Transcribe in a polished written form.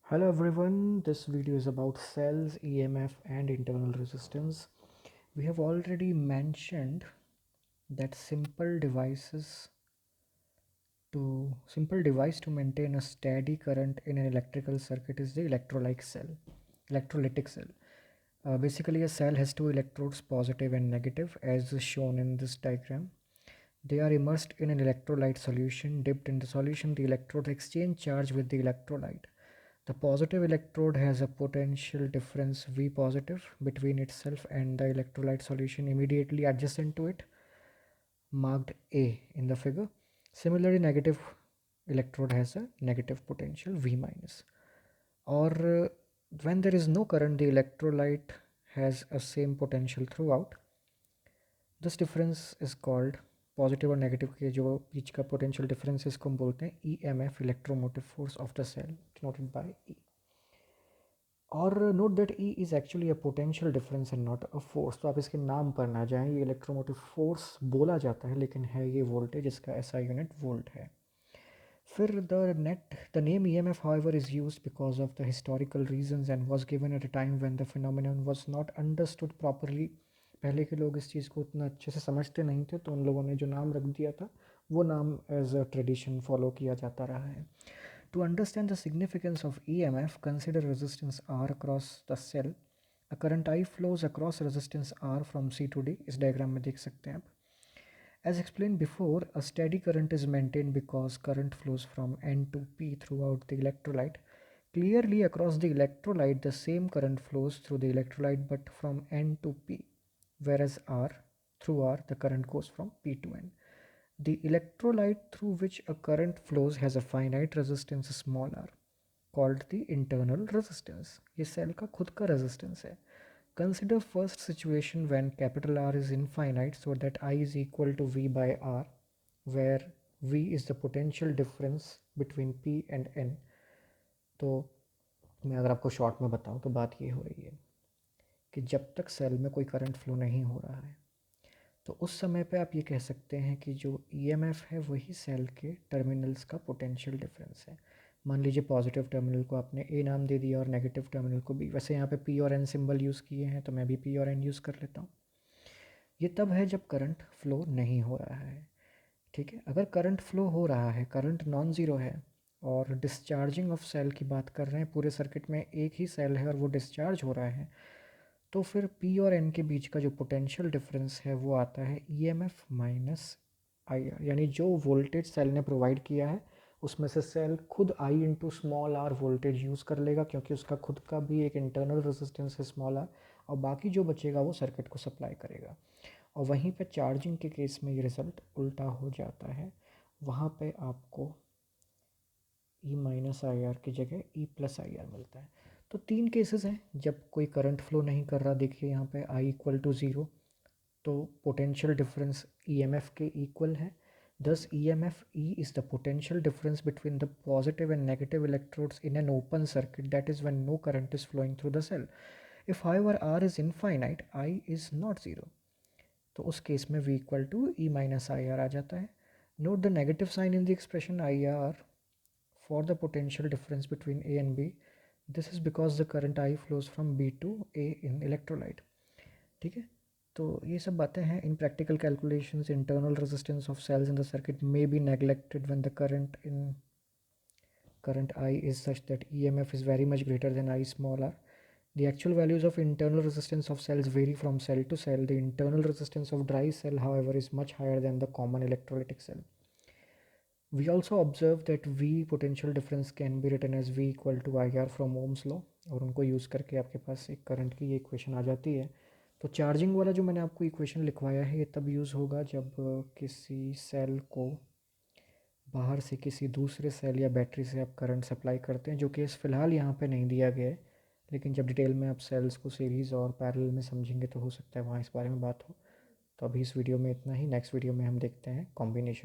Hello everyone, this video is about cells, EMF and internal resistance. We have already mentioned that simple device to maintain a steady current in an electrical circuit is the electrolytic cell. Basically a cell has two electrodes, positive and negative, as shown in this diagram. They are immersed in an electrolyte solution. Dipped in the solution, the electrodes exchange charge with the electrolyte. The positive electrode has a potential difference V positive between itself and the electrolyte solution immediately adjacent to it, marked A in the figure. Similarly, negative electrode has a negative potential V minus. Or when there is no current, the electrolyte has a same potential throughout. This difference is called positive और negative के जो बीच का potential difference है इसको हम बोलते हैं E M F, electromotive force of the cell, denoted by E. और note that E is actually a potential difference and not a force. तो आप इसके नाम पर ना जाएं, ये इलेक्ट्रोमोटिव फोर्स बोला जाता है लेकिन है ये वोल्टेज, इसका एसआई यूनिट वोल्ट है. फिर the name EMF however is used because of the historical reasons and was given at a time when the phenomenon was not understood properly. पहले के लोग इस चीज़ को उतना अच्छे से समझते नहीं थे, तो उन लोगों ने जो नाम रख दिया था वो नाम एज अ ट्रेडिशन फॉलो किया जाता रहा है. To understand the significance of EMF, consider resistance R across the cell. A current I flows across resistance R from C to D. इस डायग्राम में देख सकते हैं आप. As explained before, a steady current is maintained because current flows from N to P throughout the electrolyte. Clearly, across the electrolyte, the same current flows through the electrolyte but from N to P, whereas through R, the current goes from P to N. The electrolyte through which a current flows has a finite resistance small r, called the internal resistance. ये cell का खुद का resistance है. Consider first situation when capital R is infinite, so that I is equal to V by R, where V is the potential difference between P and N. तो मैं अगर आपको short में बताऊं तो बात ये हो रही है कि जब तक सेल में कोई करंट फ्लो नहीं हो रहा है तो उस समय पे आप ये कह सकते हैं कि जो EMF है वही सेल के टर्मिनल्स का पोटेंशियल डिफरेंस है. मान लीजिए पॉजिटिव टर्मिनल को आपने ए नाम दे दिया और नेगेटिव टर्मिनल को बी. वैसे यहाँ पे पी और एन सिंबल यूज़ किए हैं तो मैं भी पी और एन यूज़ कर लेता हूँ. ये तब है जब करंट फ्लो नहीं हो रहा है. ठीक है, अगर करंट फ्लो हो रहा है, करंट नॉन ज़ीरो है और डिस्चार्जिंग ऑफ सेल की बात कर रहे हैं, पूरे सर्किट में एक ही सेल है और वो डिस्चार्ज हो रहा है, तो फिर P और N के बीच का जो पोटेंशियल डिफरेंस है वो आता है EMF माइनस आई आर. यानी जो वोल्टेज सेल ने प्रोवाइड किया है उसमें से सेल खुद I into small r voltage use कर लेगा, क्योंकि उसका खुद का भी एक इंटरनल रेजिस्टेंस है स्मॉल आर, और बाकी जो बचेगा वो सर्किट को सप्लाई करेगा. और वहीं पे चार्जिंग के केस में ये रिज़ल्ट उल्टा हो जाता है. वहाँ पे आपको ई माइनस आई आर की जगह ई प्लस आई आर मिलता है. तो तीन केसेस हैं जब कोई करंट फ्लो नहीं कर रहा. देखिए यहाँ पे आई इक्वल टू ज़ीरो, तो पोटेंशियल डिफरेंस EMF के इक्वल है. Thus EMF E is the potential difference between the positive and negative electrodes in an open circuit, that is when no current is flowing through the cell. If however R is infinite, I is not zero, तो उस case में V equal to E minus I R आ जाता है. Note the negative sign in the expression IR for the potential difference between A and B. This is because the current I flows from B to A in electrolyte. ठीक है, तो ये सब बातें हैं. In practical calculations internal resistance of cells in the circuit may be neglected when the current I is such that EMF is very much greater than I small r. The actual values of internal resistance of cells vary from cell to cell. The internal resistance of dry cell, however, is much higher than the common electrolytic cell. We also observe that V potential difference can be written as V equal to IR from Ohm's law, और उनको use करके आपके पास एक current की ये equation आ जाती है. तो चार्जिंग वाला जो मैंने आपको इक्वेशन लिखवाया है ये तब यूज़ होगा जब किसी सेल को बाहर से किसी दूसरे सेल या बैटरी से आप करंट सप्लाई करते हैं, जो केस फ़िलहाल यहाँ पे नहीं दिया गया है, लेकिन जब डिटेल में आप सेल्स को सीरीज़ और पैरेलल में समझेंगे तो हो सकता है वहाँ इस बारे में बात हो. तो अभी इस वीडियो में इतना ही. नेक्स्ट वीडियो में हम देखते हैं कॉम्बिनेशन.